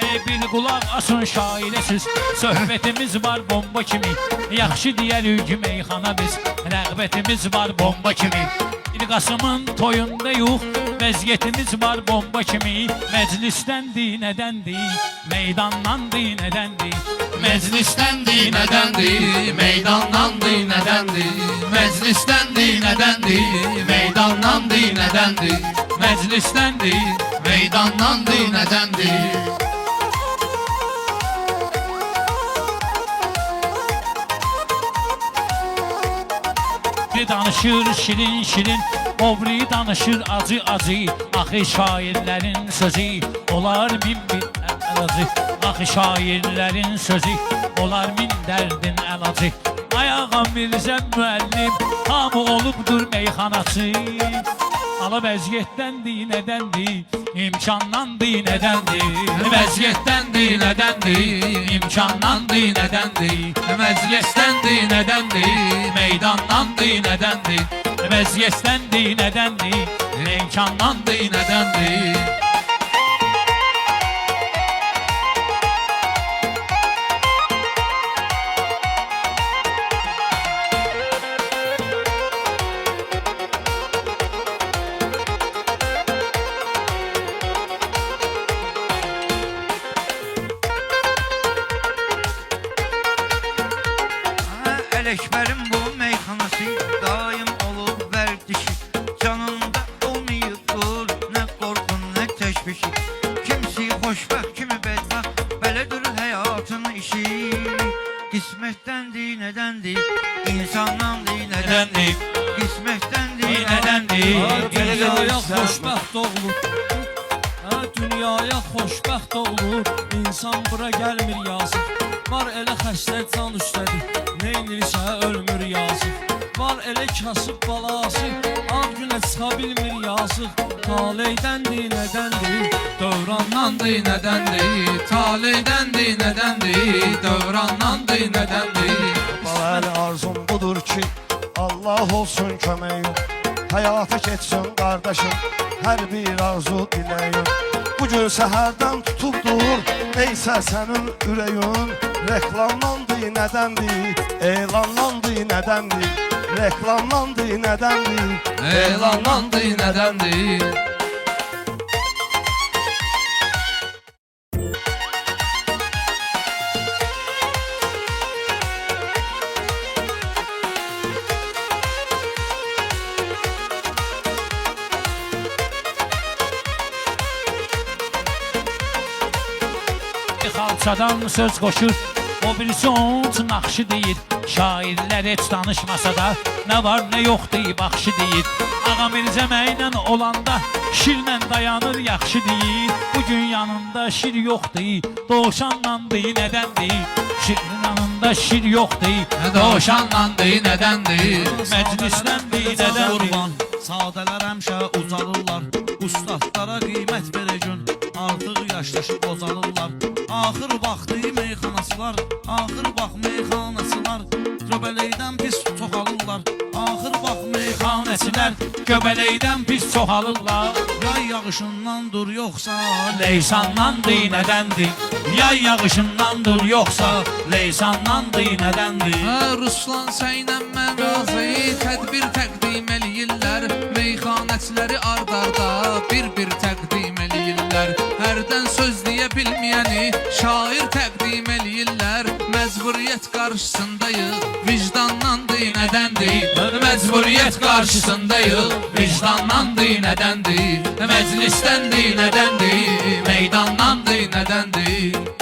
Bir qulaq asın şairəsiz. Söhbətimiz var bomba kimi. Yaxşı deyərik meyxana biz. Rəğbətimiz var bomba kimi. Bir Qasımın toyunda yox. Vəziyyətimiz var bomba kimi. Məclisdəndir, nədəndir? Meydandandır, nədəndir? Meclisdendir, nedendir? Meydandandır, nedendir? Meclisdendir, nedendir? Meydandandır, nedendir? Meclisdendir, meydandandır, nedendir? Bir danışır şirin şirin, obri danışır acı acı. Axı şairlərin sözü olar min bir əlacı. Axı şairlərin sözü olar min dərdin əlacı. Ayağa Mirzə müəllim hamı olubdur meyxanaçı. Ala vəziyyətdəndir, nədəndir? İmkandandır, nədəndir? Vəziyyətdəndir, nədəndir? İmkandandır, nədəndir? Məclisdəndir, nədəndir? Meydandandır, nədəndir? Vəziyyətdəndir, nədəndir? İmkandandır, nədəndir? Ələkbərin bu meyxanası daim olub vərdişi. Canında olmayıbdır nə qorxun, nə təşvişi. Kimisi xoşbəxt, kimi bədbəxt, belədir həyatın işi. Qismətdəndir, nədəndir? İnsandandır, nədəndir? Qismətdəndir, nədəndir? Dünyaya xoşbəxt olur. Dünyaya xoşbəxt olur. İnsan bura gəlmir yazıq. Var elə xəstə can üstədir. Neynirsə ölmür yazıq. Var elə kasıb balası. Ad günə çıxa bilmir yazıq. Taleydəndir, nədəndir? Dövrandandır, nədəndir? Taleydəndir, nədəndir? Dövrandandır, nədəndir? Bəli, arzum budur ki, Allah olsun köməyim. Həyata keçsin qardaşım, hər bir arzu diləyim. Bugün səhərdən tutubdur, neysə sənin ürəyin. Reklamlandı, nədəndir? Elanlandı, nədəndir? Reklamlandı, nədəndir? Elanlandı, nədəndir? Xalçadan söz qoşur, o birisi onun naxşı deyir. Şairlər heç danışmasa da, nə var nə yox deyib axşı deyir. Ağa Mirzə mənlə olanda, şirlə dayanır yaxşı deyir. Bugün yanında şir yoxdur, dovşanlandır, nədəndir? Şirin yanında şir yoxdur, Dovşanlandır, nədəndir? məclisdəndir, nədəndir? Qurban, sadələr həmşə ucalırlar. Ustadlara qiymət verəcün, artıq yaşlaşıb bozalırlar. Axır vaxtı meyxanasılar, axır vaxt meyxanasılar. Göbələkdən pis çoxalırlar, axır vaxt meyxanəçilər. Göbələkdən pis çoxalırlar. Yay yağışından dur yoxsa Leysandandır, nədəndir? Yay yağışındandır yoxsa Leysandandır, nədəndir? Ruslan səylə mən razı, tədbir təqdim eləyirlər. Meyxanəçiləri ardarda bir-bir təqdim eləyirlər. Hərdən söz deyə bilməyəni şair təqdim eləyirlər. Məcburiyyət qarşısındayıq, vicdanlandır, nədəndir? Məcburiyyət qarşısındayıq, vicdanlandır, nədəndir? Məclisdəndir, nədəndir? Meydandandır, nədəndir?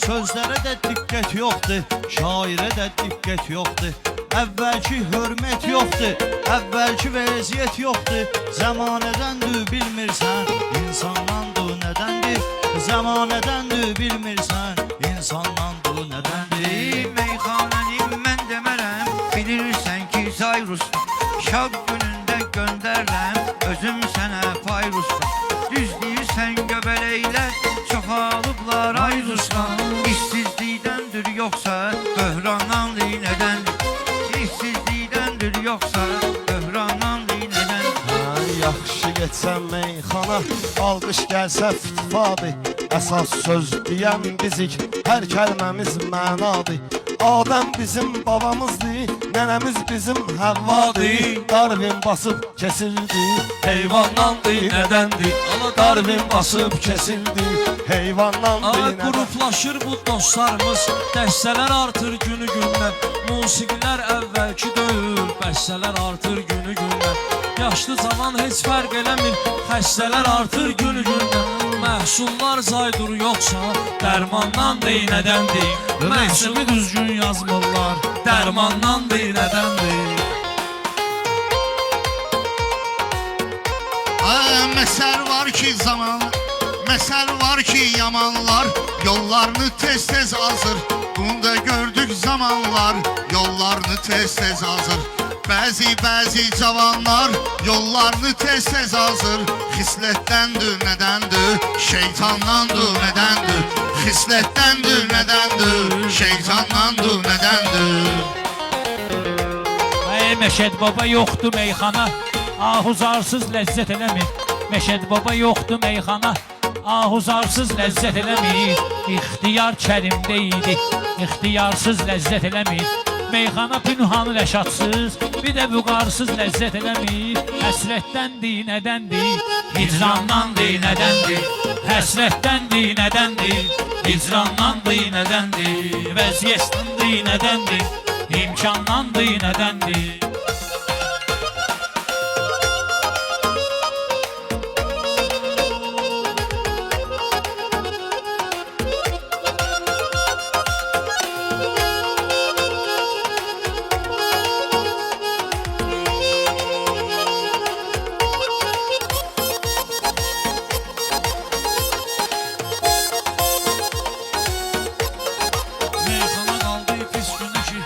Sözlərə də diqqət yoxdur, şairə də diqqət yoxdur. Əvvəlki hörmət yoxdur, əvvəlki vəziyyət yoxdur. Zəmanədəndir bilmirsən, insandandır nədəndir. Zəmanədəndir bilmirsən, insandandır nədəndir. Meyxanəni mən demərəm, bilirsən ki Zayrus'tan. Şad günündə göndərəm, özüm sənə fayrustan. Düz deyirsən göbələklər, çoxalıblar ayrustan. İşsizlikdəndir yoxsa, böhrandandır nədəndir. İşsizlikdəndir yoxsa, böhrandandır nədəndir. Yaxşı getsən meyxana, alqış gəlsə fitfadır. Əsas söz deyən bizik, hər kəlməmiz mənadır. Adəm bizim babamızdır, nənəmiz bizim Həvvadır. Darvin basıb kesildi, Heyvandandır nədəndir? Darvin basıb kesildi, heyvandandır Ay nədəndir. qruplaşır bu dostlarımız, dəstələr artır günü gündən. Musiqilər əvvəlki deyil, bəstələr artır günü gündən. Yaşlı cavan heç fərq eləmir, xəstələr artır günü gündən. Məhsullar zaydur yoxsa, dərmandandır nədəndir? Rəsmi düzgün yazmırlar, Dərmandandır nədəndir? Məsəl var ki zaman, məsəl var ki yamanlar yollarını tez-tez azır. Bunda gördük zamanlar yollarını tez-tez azır. Bəzi cavanlar yollarını tez-tez azır. Xislətdəndir nədəndir, şeytandandır nədəndir. Xislətdəndir nədəndir, şeytandandır nədəndir. Məşəd baba yoxdur meyxana, ahuzarsız ləzzət eləmir. Məşəd baba yoxdur meyxana, ahuzarsız ləzzət eləmir. İxtiyar kərimdə idi, ixtiyarsız ləzzət eləmir. Meyxana pünhanı rəşadsız, bir də vüqarsız ləzzət eləmir. Həsrətdəndir nədəndir, hicrandandır nədəndir. Həsrətdəndir nədəndir, hicrandandır nədəndir. Vəziyyətdəndir nədəndir, imkandandır nədəndir. Meyxana qaldı pis günü ki,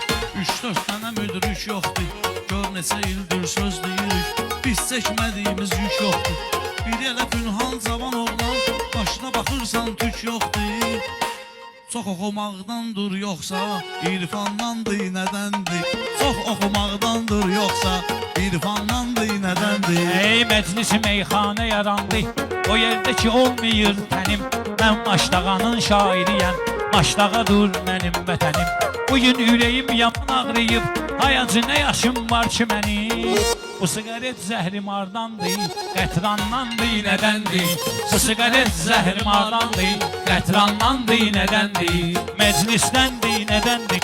3-4 dənə müdürük yoxdur. Gör neçə ildir söz deyirik, biz çəkmədiyimiz yük yoxdur. Bir elə pünhan cavan oğlan, başına baxırsan tük yoxdur. Çox oxumaqdandır yoxsa, irfandandır nədəndir? Çox oxumaqdandır yoxsa, irfandandır nədəndir? Ey məclisi meyxana yarandı, o yerdə ki olmayır tənim. Mən Maşdağanın şairiyəm, Maşdağa dur mənim vətənim. Bugün ürəyim yaman ağrıyıb, hayacı nə yaşım var ki mənim. Bu siqaret zəhrimardandır, qətrandandır nədəndir. Bu siqaret zəhrimardandır, qətrandandır nədəndir. Məclisdəndir nədəndir,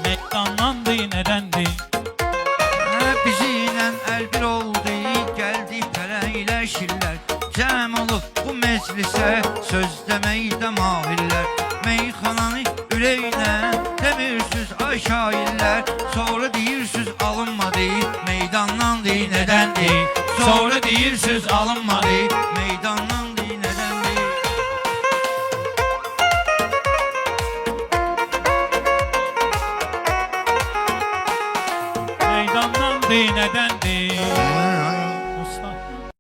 meydandandır nədəndir. Bizi ilə əl bir oldu, gəldi pərəyləşirlər. Cəm olub bu meclisə, söz deməkdə mahirlər. Meyxananı ürəyinə demirsiniz ay şairlər. Sonra deyirsiniz alınmadı, meydandandır nədəndir. Sonra deyirsiniz alınmadı, meydandandır nədəndir. Meydandandır nədəndir.